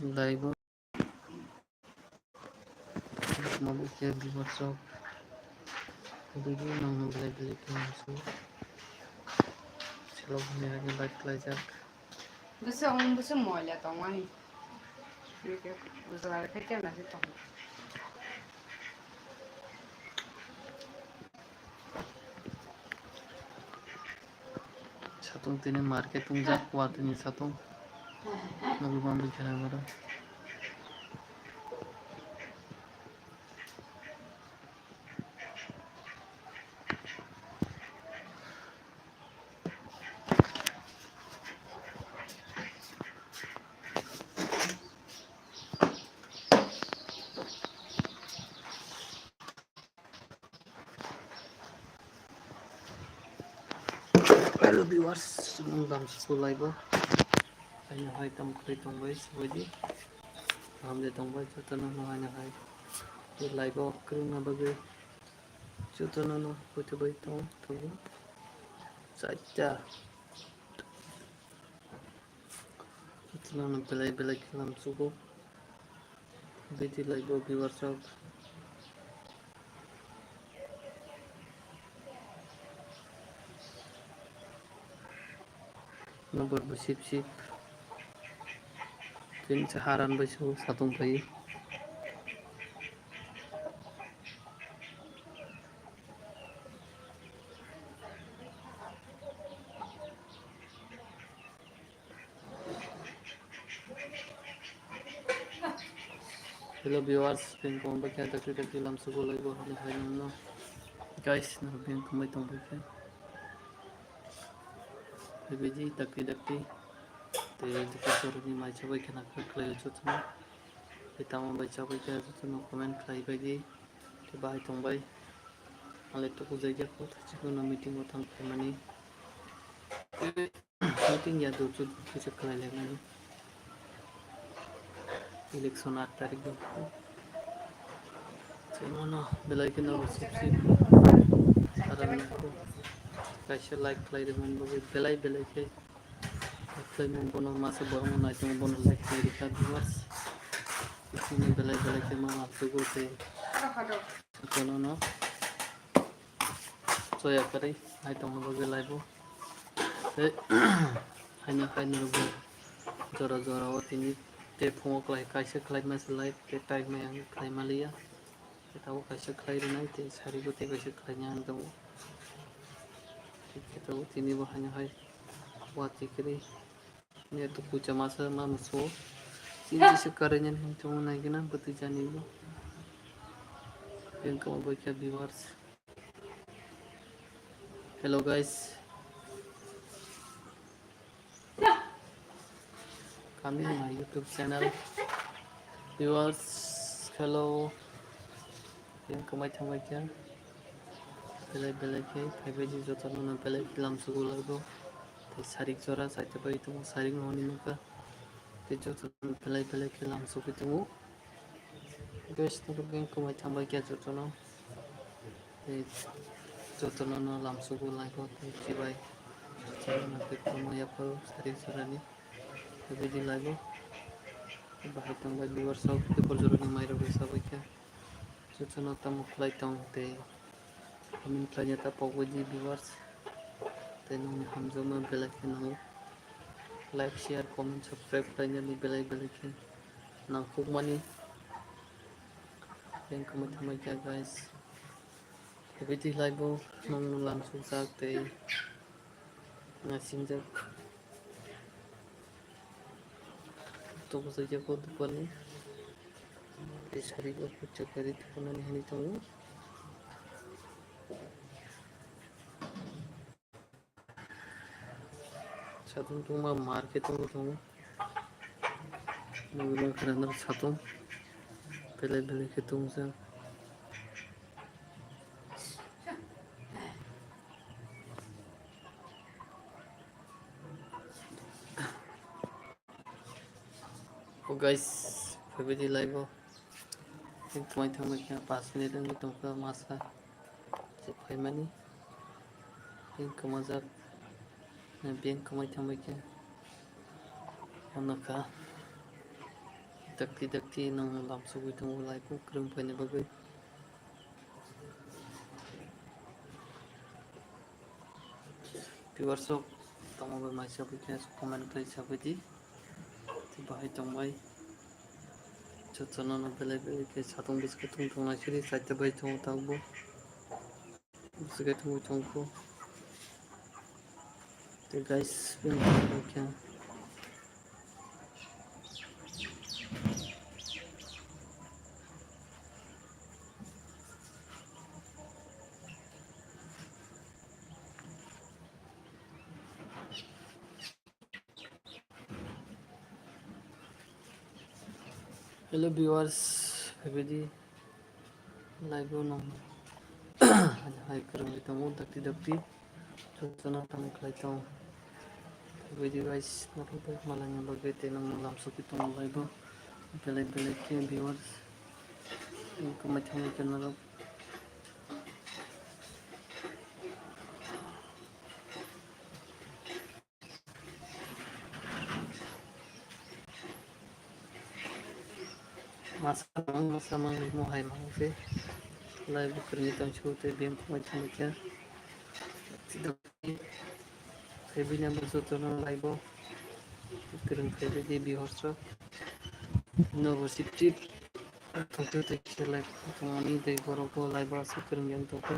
Live mobile care viewers of video nang beli so chalo मेरा के bike लाई जाक Bisa mau lihat tongani. Bisa lihat kan nanti tong. satu tine market tung jak kuat ni satu mobile mobile care mara hello viewers sebelum dam school live hanya hai tam koi tong bai sebagai हम दे तंग by चुतन no आने हाय ये live करूँ ना बगे चुतन no कुछ by तो saja चुतन no बेलाई बेलाई खेलाम सुको बेटी live viewers of nomor bersip sip jadi seharan besu satu bayi hello viewers pin kong baca tak dalam sekolah ibu hari hari no guys nah pin kong baca baca bebeji tak te jika suruh ni macam baca nak kelai cutna kita mau baca baca cutna comment kelai beji te bahai tong bai ale to kuzai jak ko cikuna meeting utang kemani meeting ya do cut bisa kelai lagi election 8 तारीख को चलो ना बेलाई के ना SIP SIP सारा को कैसे like क्लाइ रिमन बगे बेलाई बेलाई के क्लाइ मन बनो मासे बरम ना तुम बनो लाइक क्लाइ रिका व्यूअर्स इसमें बेलाई बेलाई के मा आप लोगों से चलो ना सोया करे आई तुम बगे live hanya hanya logo jora jora watini te phok lai kaisa khlai mas lai te tai me ang khlai malia te tahu kaisa khlai rinai te sari go te kaisa khlai nyang dong te tahu tini bo hanya hai wati kri ne to pucha masa ma muso sin se karenya ni to nai gina bati jani bo yang kamu baca viewers hello guys kami my YouTube channel viewers hello yang kemai thamai kya belai belai ke phabeji jotan na belai film sugu lago te sarik jora saite bai tu sarik honi maka te jotan belai belai film sugu tu guys to yang kemai thamai kya jotan te jotan na lam sugu lago te chibai chana te kemai apa sarik jora ni phabeji lago bahai tangbai viewers of te porjoro ni mai robe sabai kya jotan tam khlai tang te kami ternyata pokoknya viewers tenang hamzah mah belai kenal like share comment subscribe tanya ni belai belai ke nang kuk mani yang kamu thamai kya guys tapi di live nang langsung sakte ngasing jak to saja ko depan ni disari ko cakari tu pun ni hani tahu satu tu mah market tu mungkin kerana satu pele pele ketemu sa oh guys phabeji live एक point हम क्या 5 minute में तुमका मासा से फाइमनी एक मजा bank कमाई थम क्या हमका dakti nang lam sugi tong lai ko krung phane bagai viewers rok tong bai mai sabai ke comment kai sabai di bahai tong bai chochono no belai belai ke satung bis ke tung na siri saite bai tong tangbo biske tung tongko te guys bin kya hello viewers everybody live no hai krung tong dakti chochono tang kai tong everybody guys narubai malanya bagai te nang lam sugi tong lai bo belai belai ke viewers ko macam macam nalo masa mang mo hai mang se live kerja tang show te biang ko macam macam tidak Febinya bersotono live kereng febe di bihorso no worship trip tongkol te live tongani te boroko live asu kereng yang toko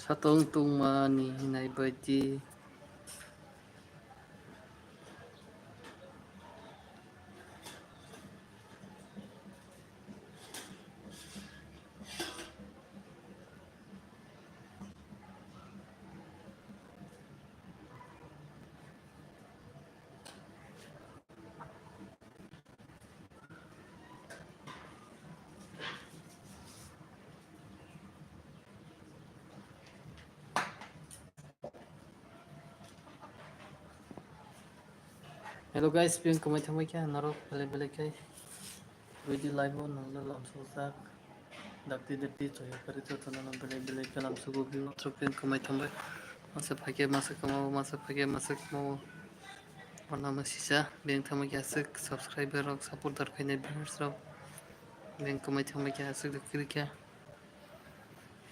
satong tungmani hinai baiti hello guys biang ko macam macam narok bele bele kai video live on nang lam sosak dakti dakti choy kari to tono bele bele kalam sugo bi otro biang ko macam masa phage masa kamo warna masisa biang thama kya sik subscriber rok supporter khaine viewers rok biang ko macam asik dakri kya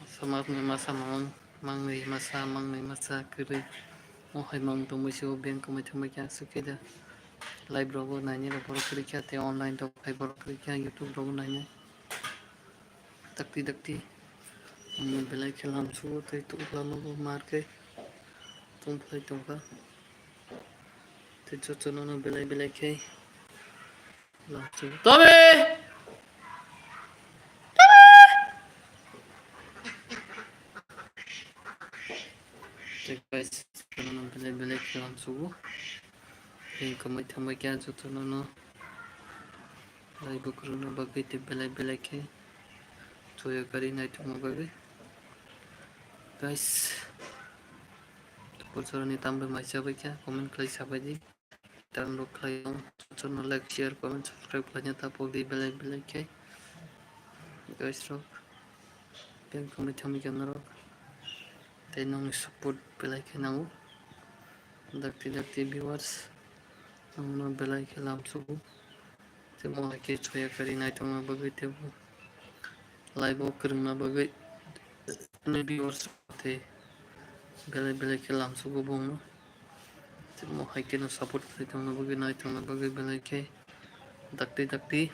samak me masa mang nei masa kri mo hai mang to mo sio biang ko macam asik keda live rogo nanya ro boro kri kya te online to kai boro kri kya youtube rogo nanya dakti mo belai khelam su te tu lamo mar ke tum phai tongka te chochono no belai ke la chu tome te guys chochono no belai khelam su biang ko macam chochono no live kru no bagai te belai ke choya kari nai tu mo bagai guys Pulsarani tambah macam apa komen kali sahabat ji download kali channel like share comment subscribe kalinya tapok di belai ke guys rok biang ko macam rok tenong support belai ke nangu dakti viewers nang belai ke lam sugu te mo ke choya kari nai tu mo bagai te live kereng na bagai ne viewers te belai ke lam sugu bong mo hai ke no support kari tong bagai nai tong bagai belai ke dakti